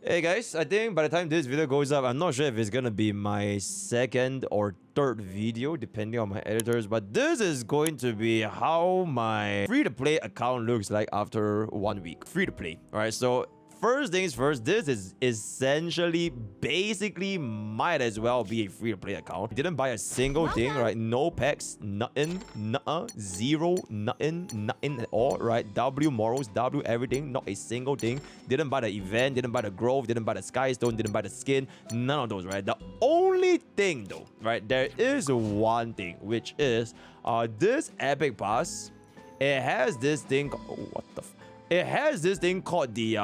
Hey guys, I think by the time this video goes up, I'm not sure if it's gonna be my second or third video depending on my editors, but this is going to be how my free-to-play account looks like after 1 week. Free-to-play, alright? So first things first, this is essentially, basically, might as well be a free-to-play account. Didn't buy a single thing, right? No packs, nothing, zero, nothing at all, right? W morals, W everything, not a single thing. Didn't buy the event, didn't buy the growth, didn't buy the skystone, didn't buy the skin, none of those, right? The only thing though, right? There is one thing, which is this epic pass. It has this thing. What the? It has this thing called the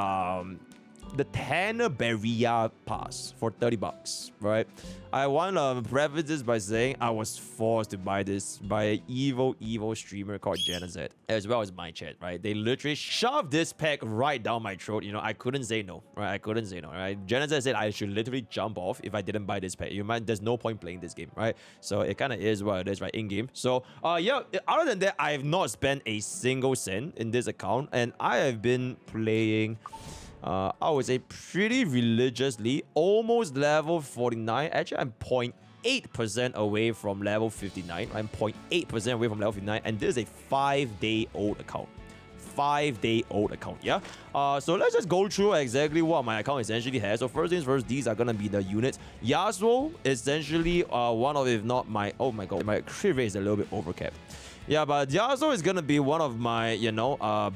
Tanneria pass for 30 bucks, right? I want to preface this by saying I was forced to buy this by an evil streamer called Genazet, as well as my chat, right? They literally shoved this pack right down my throat. You know, I couldn't say no, right? I couldn't say no, right? Genazet said I should literally jump off if I didn't buy this pack. There's no point playing this game, right? So it kind of is what it is, right? In game. So yeah. Other than that, I have not spent a single cent in this account, and I have been playing. I would say pretty religiously, almost level 49. Actually, I'm 0.8% away from level 59. I'm 0.8% away from level 59, and this is a 5-day-old account. 5-day-old account, yeah? So let's just go through exactly what my account essentially has. So first things first, these are gonna be the units. Yasuo, essentially one of, if not my, oh my god, my crit rate is a little bit overcapped. Yeah, but Yasuo is gonna be one of my,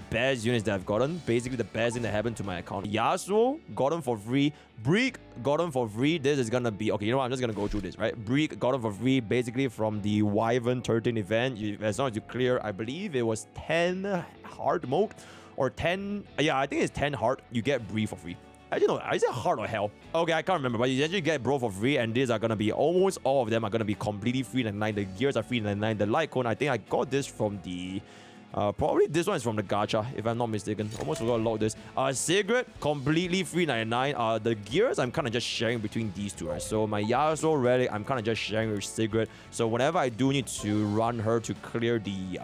best units that I've gotten. Basically, the best thing that happened to my account. Yasuo, gotten for free. Breek, gotten for free. This is gonna be... Okay, you know what? I'm just gonna go through this, right? Breek, gotten for free, basically from the Wyvern 13 event. As long as you clear, I believe it was 10 hard mode. Or 10... Yeah, I think it's 10 hard. You get Breek for free. I don't know, is it hard or hell? Okay, I can't remember, but you actually get bro for free, and these are gonna be, almost all of them are gonna be completely free 99. The gears are free 99. The light cone, I think I got this from the... probably this one is from the gacha, if I'm not mistaken. Almost forgot to log this. Sigrid, completely free 99. The gears, I'm kind of just sharing between these two, right? So my Yasuo relic, I'm kind of just sharing with Sigrid. So whenever I do need to run her to clear the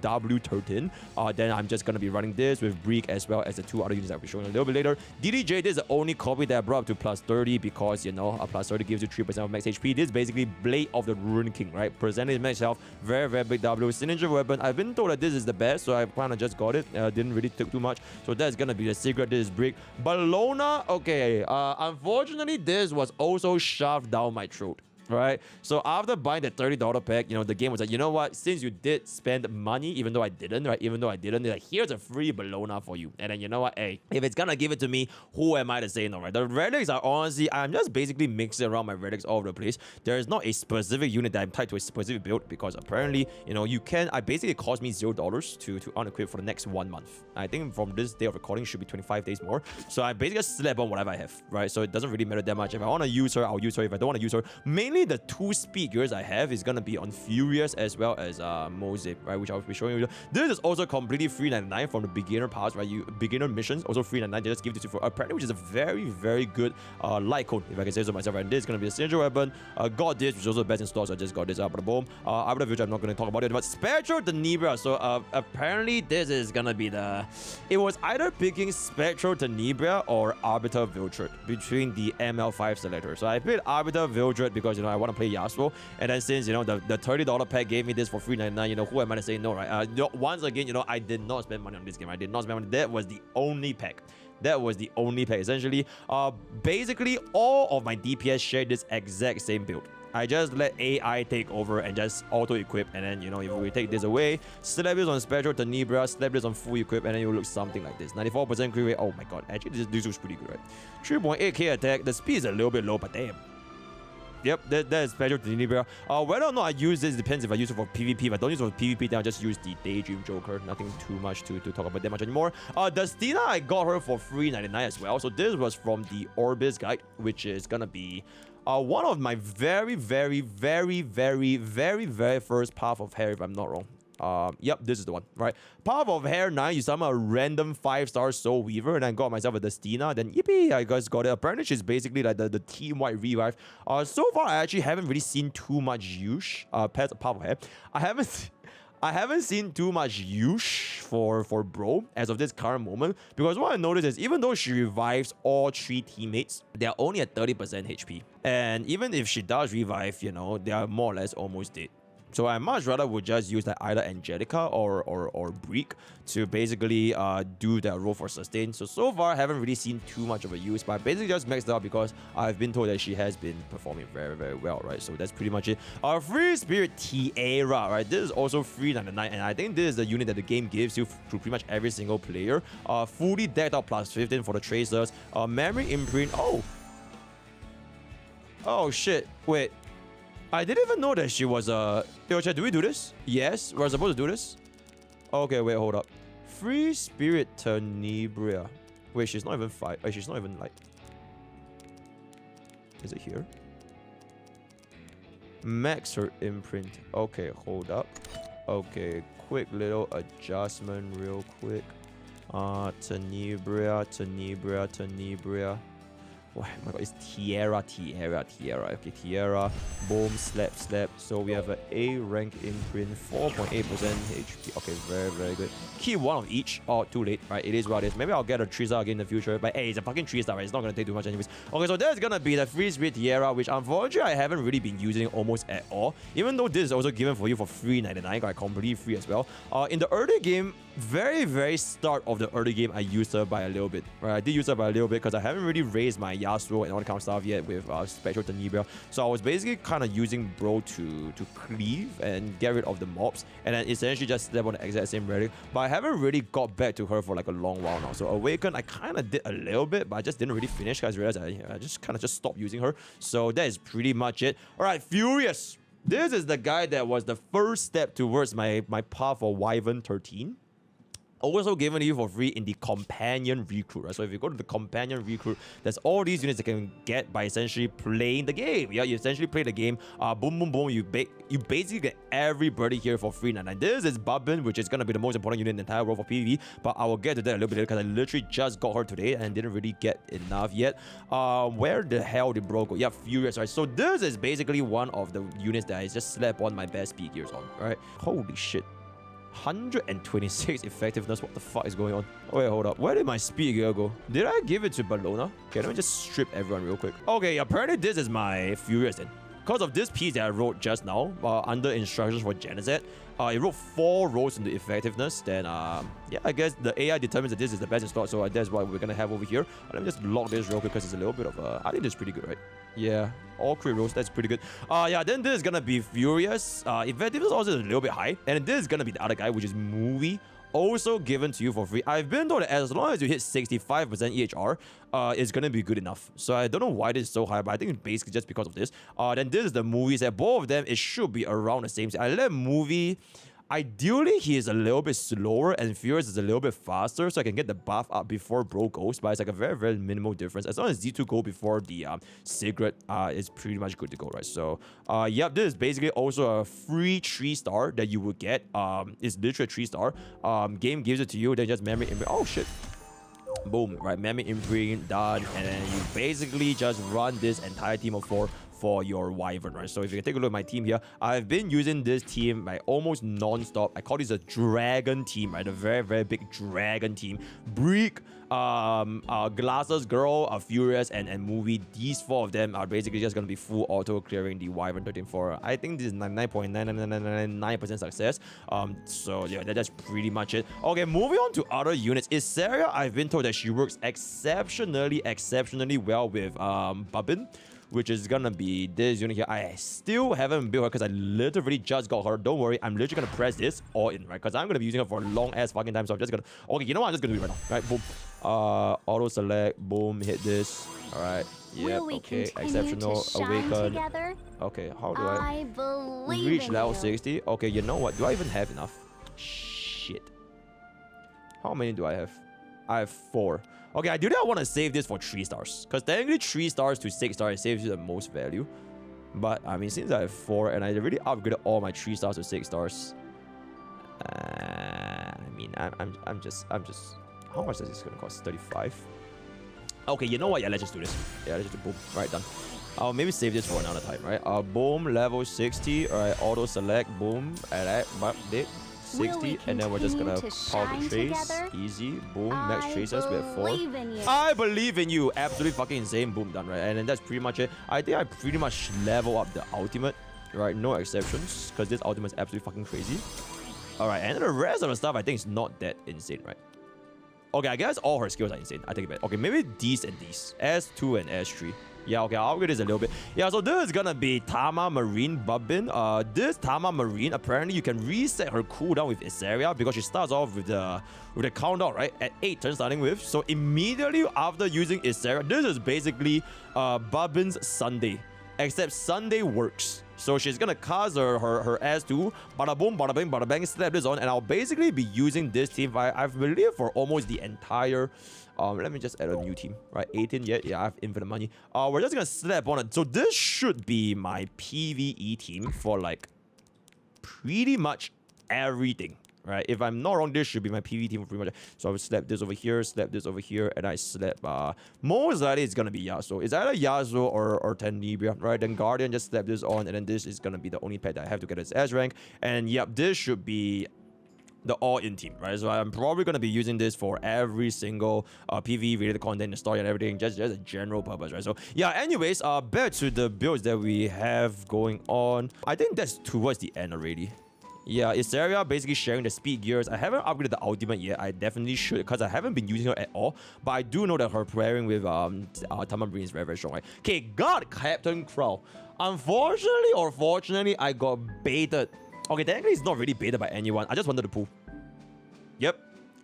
W13, then I'm just gonna be running this with Breek as well as the two other units I'll be showing a little bit later. DDJ, this is the only copy that I brought up to plus 30 because, a plus 30 gives you 3% of max HP. This is basically Blade of the Rune King, right? Percentage max health, very, very big W. Signature weapon, I've been told that this is the best, so I kind of just got it. Didn't really take too much, so that's gonna be the secret. This is Breek. Bellona, okay, unfortunately this was also shoved down my throat, right? So after buying the $30 pack, the game was like, you know what, since you did spend money, even though I didn't, right? Even though I didn't, they're like, here's a free Bellona for you. And then you know what, hey, if it's gonna give it to me, who am I to say no, right? The relics are honestly, I'm just basically mixing around my relics all over the place. There is not a specific unit that I'm tied to a specific build, because apparently, I basically it cost me $0 to unequip for the next 1 month. I think from this day of recording should be 25 days more. So I basically slap on whatever I have, right? So it doesn't really matter that much. If I want to use her, I'll use her. If I don't want to use her, mainly the 2 speed gears I have is gonna be on Furious as well as Mosaic, right? Which I'll be showing you. This is also completely free 99 from the beginner pass, right? Beginner missions also free 99. They just give it to you for apparently, which is a very, very good light code, if I can say so myself. And this is gonna be a signature weapon. Got this, which is also the best in stores. So I just got this up, but boom. After the video, I'm not gonna talk about it. But Spectral Tenebria. So apparently, this is gonna be the. It was either picking Spectral Tenebria or Arbiter Viltred between the ML5 selector. So I picked Arbiter Viltred because I want to play Yasuo, and then since the $30 pack gave me this for free 99, who am I to say no, right? Once again, I did not spend money on this game. I did not spend money. That was the only pack. That was the only pack. Essentially, basically all of my DPS share this exact same build. I just let AI take over and just auto-equip, and then, if we take this away, slap this on Spectral Tenebria, slap this on full equip, and then it will look something like this. 94% crit rate. Oh my god, actually this looks pretty good, right? 3.8k attack. The speed is a little bit low, but damn. Yep, that is Spectral Tenebria. Whether or not I use this depends if I use it for PvP. If I don't use it for PvP, then I'll just use the Daydream Joker. Nothing too much to talk about that much anymore. Destina, I got her for free 99 as well. So this was from the Orbis guide, which is gonna be one of my very, very, very, very, very, very first Path of Hair, if I'm not wrong. Yep, this is the one, right? Path of Hair 9, you summon a random 5-star Soul Weaver, and I got myself a Destina, then yippee, I guys got it. Apparently, she's basically like the team-wide revive. So far, I actually haven't really seen too much use, Path of Hair. I haven't seen too much use for Bro as of this current moment, because what I noticed is even though she revives all 3 teammates, they are only at 30% HP. And even if she does revive, you know, they are more or less almost dead. So I much rather would just use like either Angelica or Breek to basically do that role for sustain. So far I haven't really seen too much of a use, but I basically just maxed out because I've been told that she has been performing very, very well, right? So that's pretty much it. Our Free Spirit Tiara, right? This is also free 99, and I think this is the unit that the game gives you to pretty much every single player. Fully decked out plus 15 for the Tracers. Memory Imprint. Oh shit. Wait. I didn't even know that she was a... Yo, chat, do we do this? Yes, we're supposed to do this? Okay, wait, hold up. Free Spirit Tenebria. Wait, she's not even 5. She's not even like... Is it here? Max her imprint. Okay, hold up. Okay, quick little adjustment real quick. Tenebria. Oh my god, it's Tiara. Okay, Tiara. Boom, slap. So we have an A rank imprint, 4.8% HP. Okay, very, very good. Keep one of each. Oh, too late, right? It is what it is. Maybe I'll get a 3-star again in the future. But hey, it's a fucking 3-star, right? It's not gonna take too much anyways. Okay, so there's gonna be the Free Spirit Tiara, which unfortunately I haven't really been using almost at all. Even though this is also given for you for free 99, got completely free as well. In the early game, very, very start of the early game, I used her by a little bit. Right, I did use her by a little bit because I haven't really raised my Yasuo and all that kind of stuff yet with Spectral Tenebria. So I was basically kind of using Bro to cleave and get rid of the mobs, and then essentially just step on the exact same relic. But I haven't really got back to her for like a long while now. So Awaken, I kind of did a little bit, but I just didn't really finish because I realized I just kind of stopped using her. So that is pretty much it. All right, Furious. This is the guy that was the first step towards my path for Wyvern 13. Also given to you for free in the Companion Recruit, right? So if you go to the Companion Recruit, there's all these units that you can get by essentially playing the game. Yeah, you essentially play the game. Boom, boom, boom. You basically get everybody here for free. And this is Bubbin, which is going to be the most important unit in the entire world for PvP. But I will get to that a little bit later because I literally just got her today and didn't really get enough yet. Where the hell did Bro go? Yeah, Furious, right? So this is basically one of the units that I just slapped on my best speed gears on, right? Holy shit. 126 effectiveness. What the fuck is going on? Oh, wait, hold up. Where did my speed gear go? Did I give it to Bellona? Okay, let me just strip everyone real quick. Okay, apparently this is my Furious then. Because of this piece that I wrote just now, under instructions for Geneset, it wrote 4 rows into effectiveness. Then, yeah, I guess the AI determines that this is the best in slot, so that's what we're gonna have over here. Let me just log this real quick because it's a little bit of I think this is pretty good, right? Yeah, all crit rolls, that's pretty good. Yeah, then this is gonna be Furious. Effectiveness also is a little bit high. And then this is gonna be the other guy, which is Movie. Also given to you for free. I've been told that as long as you hit 65% EHR, it's gonna be good enough. So I don't know why this is so high, but I think it's basically just because of this. Then this is the Movies. At both of them, it should be around the same. I let Movie. Ideally, he is a little bit slower and Furious is a little bit faster, so I can get the buff up before Bro goes, but it's like a very, very minimal difference. As long as Z2 go before the Secret, it's pretty much good to go, right? So, yep, this is basically also a free 3-star that you would get. It's literally a 3-star. Game gives it to you, then just memory imprint. Oh, shit. Boom, right? Memory imprint, done. And then you basically just run this entire team of 4 for your Wyvern, right? So if you can take a look at my team here, I've been using this team like almost non-stop. I call this a dragon team, right? A very, very big dragon team. Breek, Glasses Girl, Furious, and Movie. These 4 of them are basically just gonna be full auto clearing the Wyvern 13 for, I think this is 99.9999% success. So yeah, that's pretty much it. Okay, moving on to other units. Isaria, I've been told that she works exceptionally well with Bubbin, which is gonna be this unit here. I still haven't built her because I literally just got her. Don't worry, I'm literally gonna press this all in, right? Because I'm gonna be using her for a long ass fucking time. So I'm just gonna, okay, you know what? I'm just gonna do it right now, right? Boom, auto select, boom, hit this. All right, yeah, okay, exceptional, awaken. Together? Okay, how do I reach level 60? Okay, you know what? Do I even have enough? Shit. How many do I have? I have 4. Okay, ideally I want to save this for 3 stars. Because technically 3 stars to 6 stars saves you the most value. But I mean, since I have 4 and I already upgraded all my 3 stars to 6 stars. I mean, I'm just how much is this gonna cost? 35. Okay, you know what? Yeah, let's just do this. Yeah, let's just do boom. Right, done. I'll maybe save this for another time, right? Boom, level 60. Alright, auto select, boom. Alright, but 60, and then we're just gonna power the trace. Easy, boom, max traces, we have 4. I believe in you. Absolutely fucking insane. Boom, done, right? And then that's pretty much it. I think I pretty much level up the ultimate, right? No exceptions, because this ultimate is absolutely fucking crazy. Alright, and the rest of the stuff I think is not that insane, right? Okay, I guess all her skills are insane. I take it back. Okay, maybe these and these. S2 and S3. Yeah, okay, I'll upgrade this a little bit. Yeah, so this is gonna be Tama Marine Bubbin. This Tama Marine, apparently you can reset her cooldown with Isaria because she starts off with the countdown, right? At 8 turns starting with. So immediately after using Isaria, this is basically Bubbin's Sunday. Except Sunday works. So she's gonna cast her S2, bada boom, bada bing, bada bang, slap this on, and I'll basically be using this team, I believe, for almost the entire. Let me just add a new team, right? 18 yet, yeah, I have infinite money. We're just gonna slap on it. So this should be my PvE team for like pretty much everything, right? If I'm not wrong, this should be my PvE team for pretty much. So I will slap this over here, and I slap, most likely it's gonna be Yasuo. It's either Yasuo or Tenebria, right? Then Guardian, just slap this on, and then this is gonna be the only pet that I have to get its S rank. And yep, this should be the all-in team, right? So I'm probably going to be using this for every single PvE related content, the story and everything, just a general purpose, right? So yeah, anyways, back to the builds that we have going on. I think that's towards the end already. Yeah, Isaria basically sharing the speed gears. I haven't upgraded the ultimate yet. I definitely should because I haven't been using her at all. But I do know that her pairing with Tama Marine is very, very strong, right? Okay, got Captain Crow. Unfortunately or fortunately, I got baited. Okay, technically it's not really baited by anyone. I just wanted to pull. Yep.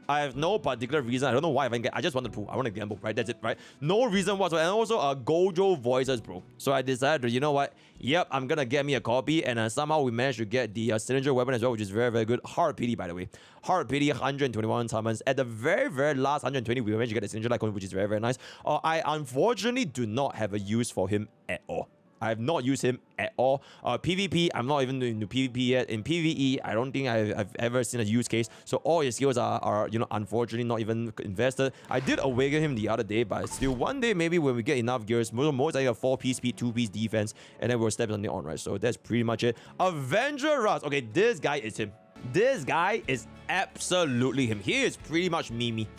I have no particular reason. I don't know why I just wanted to pull. I want to gamble, right? That's it, right? No reason whatsoever. And also, Gojo voices, bro. So I decided, you know what? Yep, I'm gonna get me a copy. And somehow we managed to get the Cylinder weapon as well, which is very, very good. Hard pity, by the way. Hard pity, 121 summons. At the very, very last 120, we managed to get the Cylinder icon, which is very, very nice. I unfortunately do not have a use for him at all. I have not used him at all. PvP, I'm not even doing the PvP yet. In PvE, I don't think I've ever seen a use case. So all his skills are you know, unfortunately not even invested. I did awaken him the other day, but still one day maybe when we get enough gears, most like a 4-piece speed, 2-piece defense, and then we'll step something on, right? So that's pretty much it. Avenger Rust. Okay, this guy is him. This guy is absolutely him. He is pretty much Mimi.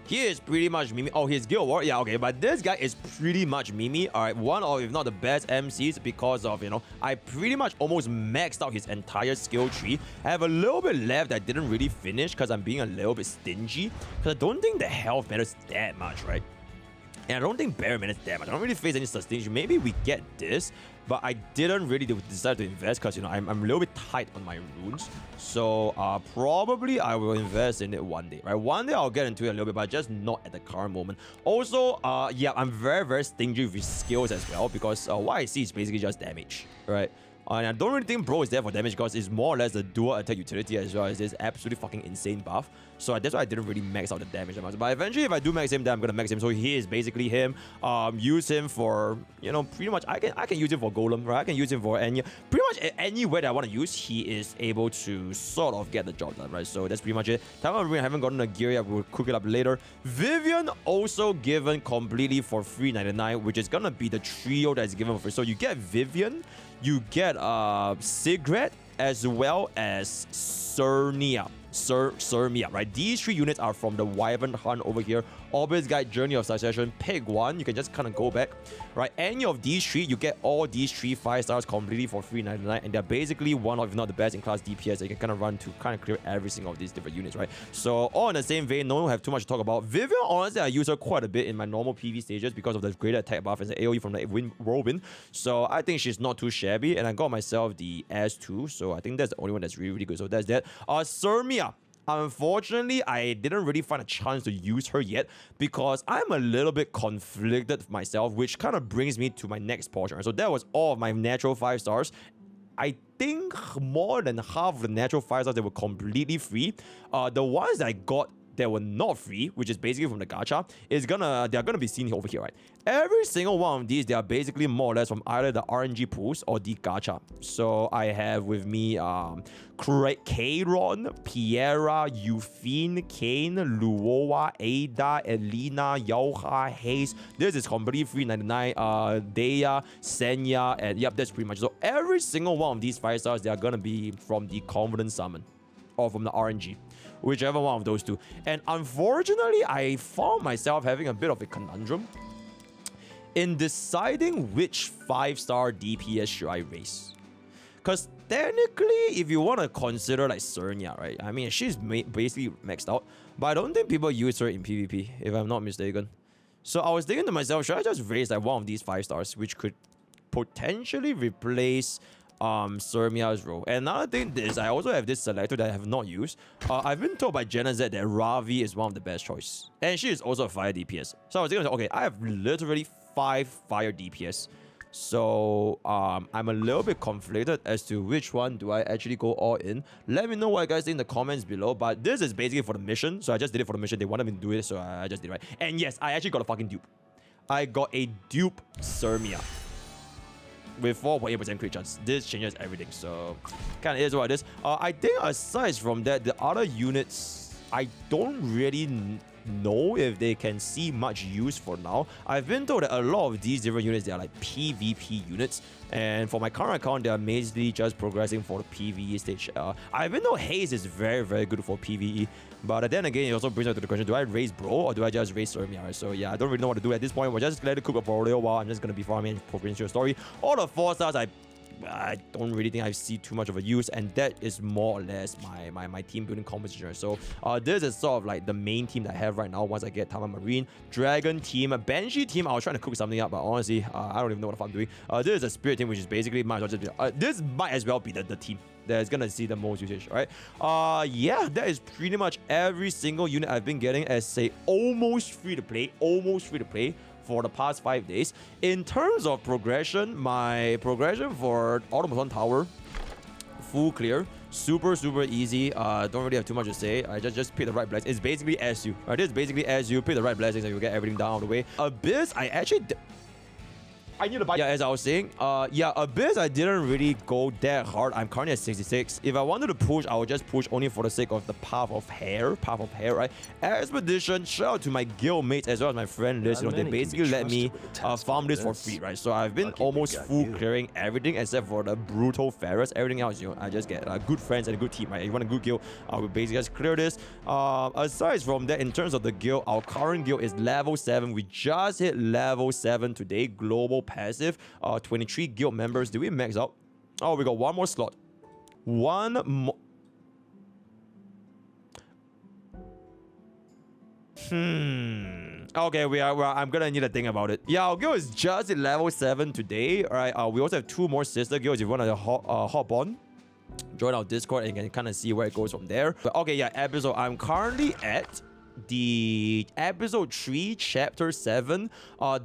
He is pretty much Mimi. Oh, he's Guild War. Yeah, okay. But this guy is pretty much Mimi. Alright, one of, if not the best MCs because of, you know, I pretty much almost maxed out his entire skill tree. I have a little bit left that I didn't really finish because I'm being a little bit stingy. Because I don't think the health matters that much, right? And I don't think Barrier matters that much. I don't really face any sustain. Maybe we get this, but I didn't really decide to invest because, you know, I'm a little bit tight on my runes. So probably I will invest in it one day, right? One day I'll get into it a little bit, but just not at the current moment. Also, yeah, I'm very, very stingy with skills as well because what I see is basically just damage, right? And I don't really think Bro is there for damage because it's more or less a dual attack utility as well as this absolutely fucking insane buff. So that's why I didn't really max out the damage that much. But eventually, if I do max him, then I'm gonna max him. So he is basically him. Use him for, you know, pretty much I can use him for Golem, right? I can use him for pretty much anywhere that I want to use. He is able to sort of get the job done, right? So that's pretty much it. Tama Marine, I haven't gotten a gear yet. We'll cook it up later. Vivian also given completely for free 99, which is gonna be the trio that's given for free. So you get Vivian, you get Sigret, as well as Cernia, right? These 3 units are from the Wyvern Hunt over here. Orbis Guide, Journey of Succession, pick one. You can just kind of go back, right? Any of these 3, you get all these 3 5-stars completely for free 99, and they're basically one of, if not the best in class DPS that you can kind of run to kind of clear every single of these different units, right? So all in the same vein, no one have too much to talk about. Vivian, honestly, I use her quite a bit in my normal PV stages because of the greater attack buff and the AoE from the whirlwind. So I think she's not too shabby, and I got myself the S2, so I think that's the only one that's really, really good. So that's that. Sermia. Unfortunately, I didn't really find a chance to use her yet because I'm a little bit conflicted myself, which kind of brings me to my next portion. So that was all of my natural 5-stars. I think more than half of the natural 5-stars that were completely free. The ones that I got that were not free, which is basically from the gacha, they're gonna be seen over here, right? Every single one of these, they are basically more or less from either the RNG pools or the gacha. So I have with me Kairon, Piera, Euphine, Kane, Luowa, Ada, Elena, Yauha, Hayes. This is completely free 99. Dea, Senya, and yep, that's pretty much. So every single one of these 5-stars, they are gonna be from the Confident Summon. or from the RNG, whichever one of those two. And unfortunately, I found myself having a bit of a conundrum in deciding which 5-star DPS should I raise. Because technically, if you want to consider like Sernia, right? I mean, she's basically maxed out, but I don't think people use her in PvP, if I'm not mistaken. So I was thinking to myself, should I just raise like one of these 5 stars, which could potentially replace Sermia's role? And another thing is, I also have this selector that I have not used. I've been told by Jenna Z that Ravi is one of the best choice, and she is also a fire DPS. So I was thinking, okay, I have literally 5 fire DPS. So I'm a little bit conflicted as to which one do I actually go all in. Let me know what you guys think in the comments below. But this is basically for the mission, so I just did it for the mission. They wanted me to do it, so I just did it, right. And yes, I actually got a fucking dupe. I got a dupe Sermia with 4.8% crit chance. This changes everything, so kind of is what it is. I think aside from that, the other units, I don't really know if they can see much use for now. I've been told that a lot of these different units, they are like PvP units, and for my current account, they are mainly just progressing for the PvE stage. I've been told Haze is very, very good for PvE, but then again, it also brings up to the question, do I raise Bro or do I just raise Sermia? So yeah, I don't really know what to do at this point. We'll just let it cook up for a little while. I'm just going to be farming and progressing through the story. All the 4 stars, I don't really think I see too much of a use, and that is more or less my team building composition. So this is sort of like the main team that I have right now once I get Tama Marine. Dragon team, Banshee team, I was trying to cook something up, but honestly, I don't even know what the fuck I'm doing. This is a Spirit team, which is basically this might as well be the team that's gonna see the most usage, right? Yeah, that is pretty much every single unit I've been getting as a almost free to play for the past 5 days. In terms of progression, my progression for Automaton Tower, full clear, super easy. Don't really have too much to say. I just pick the right blessings. It's basically SU. Right, this is basically SU. Pick the right blessings and you get everything down the way. Abyss, I need to buy. Yeah, as I was saying, yeah, Abyss, I didn't really go that hard. I'm currently at 66. If I wanted to push, I would just push only for the sake of the Path of Hair, right? Expedition, shout out to my guild mates as well as my friend list. You know, they basically let me farm this for free, right? So I've been almost full clearing everything except for the Brutal Ferrous. Everything else, you know, I just get good friends and a good team, right? If you want a good guild, I will basically just clear this. Aside from that, in terms of the guild, our current guild is level 7. We just hit level 7 today, global passive. 23 guild members. Did we max out? Oh, we got one more slot. One more. Okay, I'm gonna need to think about it. Yeah, our guild is just at level 7 today. All right. We also have 2 more sister guilds. If you want to hop on, join our Discord and you can kind of see where it goes from there. But okay, yeah, episode. I'm currently at the episode 3 chapter 7.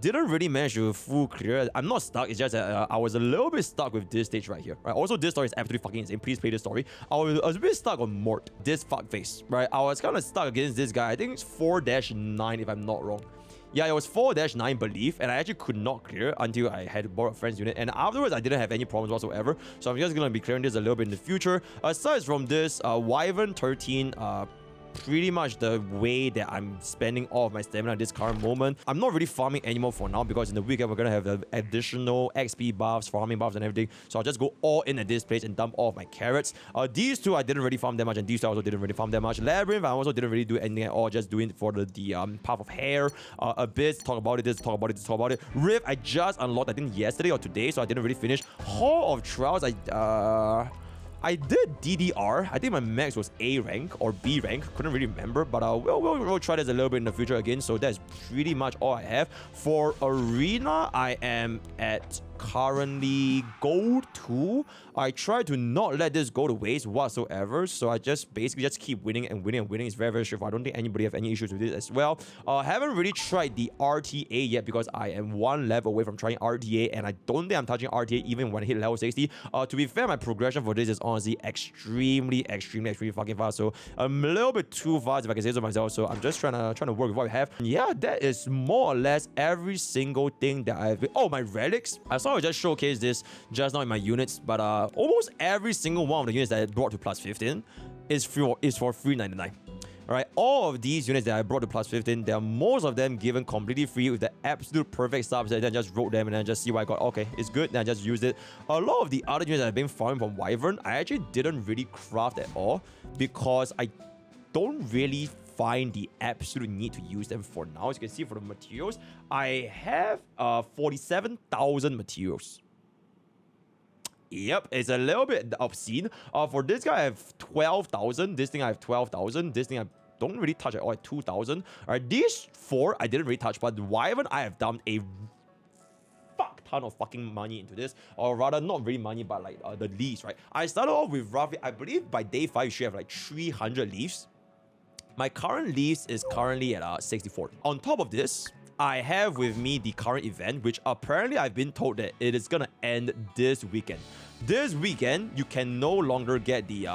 Didn't really manage to full clear. I'm not stuck, it's just that I was a little bit stuck with this stage right here, right? Also, this story is absolutely fucking insane. Please play this story. I was a bit stuck on Mort, this fuckface, right? I was kind of stuck against this guy. I think it's 4-9 if I'm not wrong. Yeah, it was 4-9 belief, and I actually could not clear until I had to borrow a friend's unit, and afterwards I didn't have any problems whatsoever. So I'm just gonna be clearing this a little bit in the future. Aside from this, Wyvern 13, pretty much the way that I'm spending all of my stamina at this current moment. I'm not really farming anymore for now because in the weekend we're gonna have the additional XP buffs, farming buffs and everything. So I'll just go all in at this place and dump all of my carrots. These two I didn't really farm that much, and these two I also didn't really farm that much. Labyrinth I also didn't really do anything at all, just doing it for the Path of Hair. Abyss, talk about it. Rift I just unlocked I think yesterday or today, so I didn't really finish. Hall of Trials I did DDR. I think my max was A rank or B rank. Couldn't really remember, but we'll try this a little bit in the future again. So that's pretty much all I have. For Arena, I am at currently gold 2. I try to not let this go to waste whatsoever, so I just basically just keep winning and winning and winning. It's very straightforward. I don't think anybody have any issues with this as well. Haven't really tried the RTA yet because I am 1 level away from trying RTA, and I don't think I'm touching RTA even when I hit level 60. To be fair, my progression for this is honestly extremely fucking fast, so I'm a little bit too fast if I can say so myself. So I'm just trying to work with what we have. Yeah, that is more or less every single thing that I've been. Oh, my relics. I saw I just showcase this just now in my units, but almost every single one of the units that I brought to plus 15 is for free 99. Alright, all of these units that I brought to plus 15, there are most of them given completely free with the absolute perfect subset. Then I just wrote them and then just see what I got. Okay, it's good. Then I just used it. A lot of the other units that I've been farming from Wyvern, I actually didn't really craft at all because I don't really find the absolute need to use them for now. As you can see, for the materials, I have 47,000 materials. Yep, it's a little bit obscene. For this guy, I have 12,000. This thing, I have 12,000. This thing, I don't really touch at all at 2,000. Alright, these four, I didn't really touch. But the Wyvern, I have dumped a fuck ton of fucking money into this. Or rather, not really money, but like the leaves, right? I started off with roughly, I believe by day 5, you should have like 300 leaves. My current leaves is currently at 64. On top of this, I have with me the current event, which apparently I've been told that it is gonna end this weekend. This weekend, you can no longer get the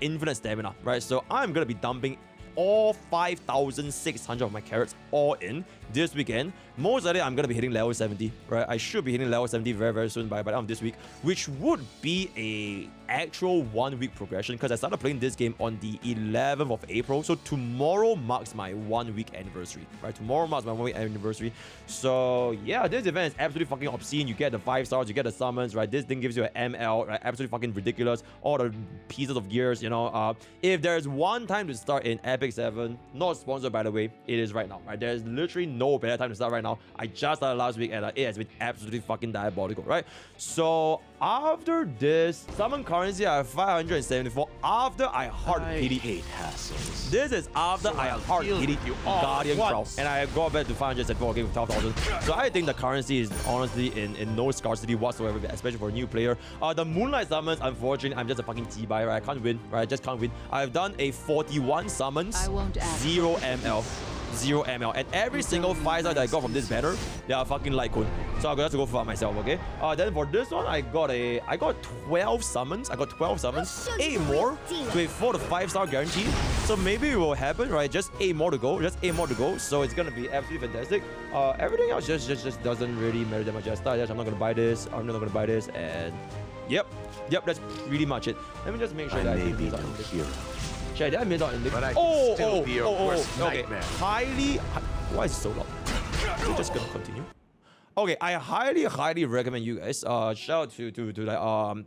infinite stamina, right? So I'm gonna be dumping all 5,600 of my carrots all in this weekend. Most likely, I'm gonna be hitting level 70, right? I should be hitting level 70 very, very soon by the end of this week, which would be a actual 1 week progression because I started playing this game on the 11th of April. So tomorrow marks my 1 week anniversary, right? Tomorrow marks my 1 week anniversary. So yeah, this event is absolutely fucking obscene. You get the 5 stars, you get the summons, right? This thing gives you an ML, right? Absolutely fucking ridiculous. All the pieces of gears, you know. If there's one time to start in Epic 7, not sponsored by the way, it is right now, right? There's literally no better time to start right now. I just started last week and it has been absolutely fucking diabolical, right? So after this, summon currency, I have 574 after I hard pity. Hassles. This is after I hard pity Guardian Crown. And I got back to 574 again with 12,000. So I think the currency is honestly in no scarcity whatsoever, especially for a new player. The Moonlight summons, unfortunately, I'm just a fucking T-buy, right? I can't win, right? I just can't win. I've done a 41 summons, 0 ML. 0 ML, and every single 5-star that I got from this banner, they are fucking light cone. So I'm gonna have to go for myself, okay? Then for this one, I got 12 summons. I got 12 summons, 8 more to a 4 to 5-star guarantee. So maybe it will happen, right? Just 8 more to go. Just 8 more to go. So it's gonna be absolutely fantastic. Everything else just doesn't really matter that much. I'm not gonna buy this. I'm not gonna buy this, and yep, that's pretty much it. Let me just make sure that I may no hero. Did I miss out in the But I can still be your worst okay. nightmare. Why is it so loud? Is it just gonna continue? Okay, I highly recommend you guys. Shout out to like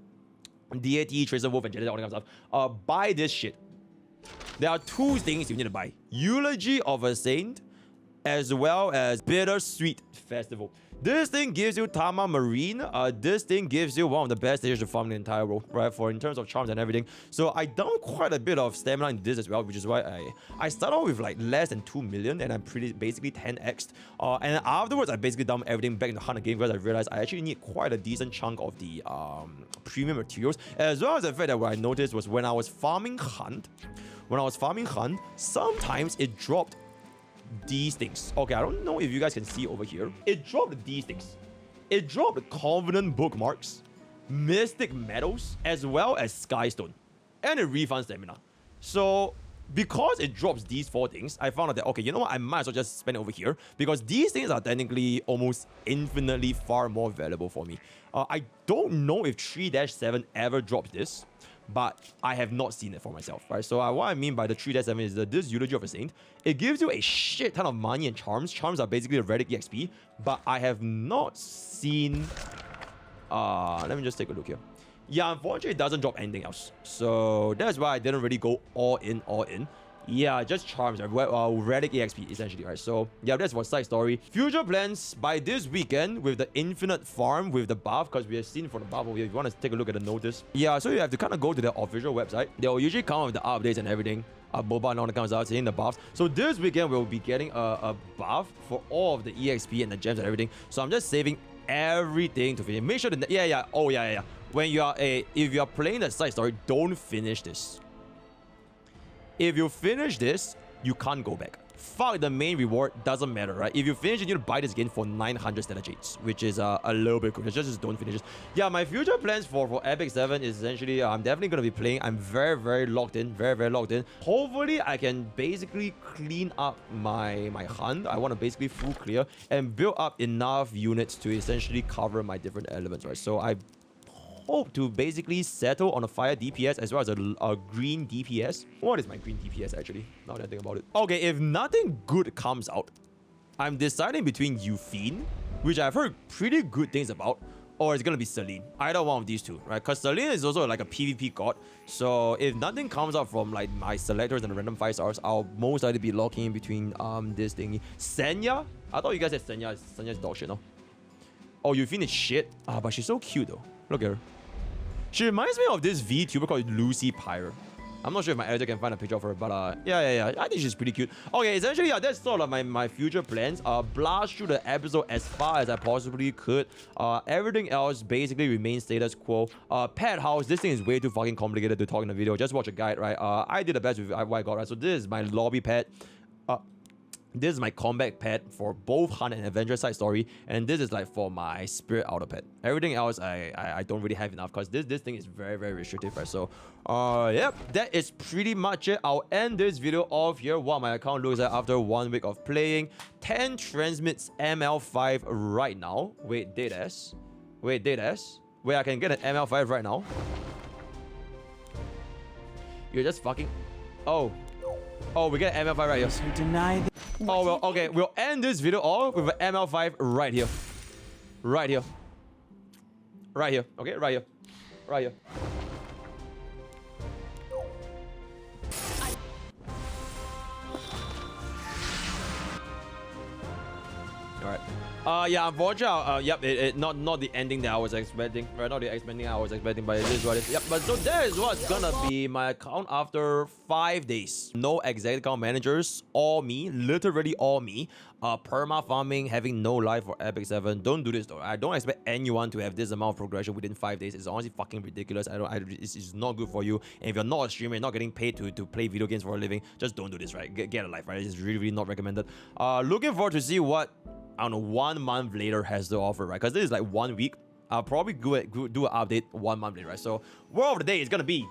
DAT, Tracer Wolf, and Jedi, all that kind of stuff. Buy this shit. There are 2 things you need to buy: Eulogy of a Saint, as well as Bittersweet Festival. This thing gives you Tama Marine. This thing gives you one of the best stages to farm the entire world, right? For in terms of charms and everything. So I dumped quite a bit of stamina in this as well, which is why I started off with like less than 2 million, and I'm basically 10x'd. And afterwards, I basically dumped everything back into Hunter game because I realized I actually need quite a decent chunk of the premium materials, as well as the fact that what I noticed was when I was farming Hunt, sometimes it dropped these things. Okay, I don't know if you guys can see over here. It dropped these things. It dropped Covenant Bookmarks, Mystic Medals, as well as Skystone. And it refunds stamina. So, because it drops these 4 things, I found out that, okay, you know what? I might as well just spend it over here. Because these things are technically almost infinitely far more valuable for me. I don't know if 3-7 ever drops this, but I have not seen it for myself, right? So what I mean by the 3-7 is that this Eulogy of a Saint, it gives you a shit ton of money and charms. Charms are basically a relic EXP, but I have not seen... let me just take a look here. Yeah, unfortunately, it doesn't drop anything else. So that's why I didn't really go all in. Yeah, just charms, relic EXP essentially, right? So yeah, that's for side story. Future plans by this weekend with the infinite farm with the buff, because we have seen for the buff over here. If you want to take a look at the notice, yeah, so you have to kind of go to the official website. They will usually come with the updates and everything, boba and all the kind of stuff, seeing the buffs. So this weekend we'll be getting a buff for all of the EXP and the gems and everything. So I'm just saving everything to finish. Make sure that yeah. When you are if you are playing the side story, don't finish this. If you finish this, you can't go back. Fuck the main reward, doesn't matter, right? If you finish it, you need to buy this again for 900 Stellar Jades, which is a little bit cool. Just don't finish it. Yeah, my future plans for Epic 7 is essentially, I'm definitely going to be playing. I'm very locked in, very locked in. Hopefully, I can basically clean up my hunt. I want to basically full clear and build up enough units to essentially cover my different elements, right? So I hope to basically settle on a fire DPS as well as a green DPS. What is my green DPS actually? Now that I think about it. Okay, if nothing good comes out, I'm deciding between Euphine, which I've heard pretty good things about, or it's gonna be Celine. Either one of these two, right? Because Celine is also like a PvP god. So if nothing comes out from like my selectors and the random 5 stars, I'll most likely be locking in between this thingy. Senya? I thought you guys said Senya. Senya's dog shit, no? Oh, Euphine is shit. But she's so cute though. Look at her. She reminds me of this VTuber called Lucy Pyre. I'm not sure if my editor can find a picture of her, but yeah. I think she's pretty cute. Okay, essentially, yeah, that's sort of my future plans. Blast through the episode as far as I possibly could. Everything else basically remains status quo. Pet house, this thing is way too fucking complicated to talk in the video. Just watch a guide, right? I did the best with what I got, right? So this is my lobby pet. This is my combat pet for both Hunt and Adventure side story, and this is like for my Spirit Outer pet. Everything else I don't really have enough because this thing is very, very restrictive, right? So yep, that is pretty much it. I'll end this video off here. What my account looks like after 1 week of playing. 10 transmits ML5 right now. Wait, date as? Wait, I can get an ML5 right now. You're just fucking... Oh, we get an ML5 right here. So deny Oh, well, okay. We'll end this video off with an ML5 right here. Right here. Right here. Okay, right here. Right here. Alright. Yeah, unfortunately, yep, not the ending that I was expecting. Right, not the ending I was expecting, but it is what it is. Yep, but so that is what's gonna be my account after 5 days. No exec account managers, all me, literally all me. Perma farming, having no life for Epic 7. Don't do this though. I don't expect anyone to have this amount of progression within 5 days. It's honestly fucking ridiculous. It's not good for you. And if you're not a streamer, you're not getting paid to play video games for a living, just don't do this, right? Get a life, right? It's really, really not recommended. Looking forward to see what, I don't know, 1 month later has to offer, right? Because this is like 1 week. I'll probably do an update 1 month later, right? So word of the day is gonna be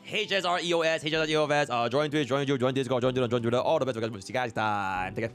HSREOS, join Twitch, join YouTube, join Discord, join Twitter, all the best. See you guys next time. Take care.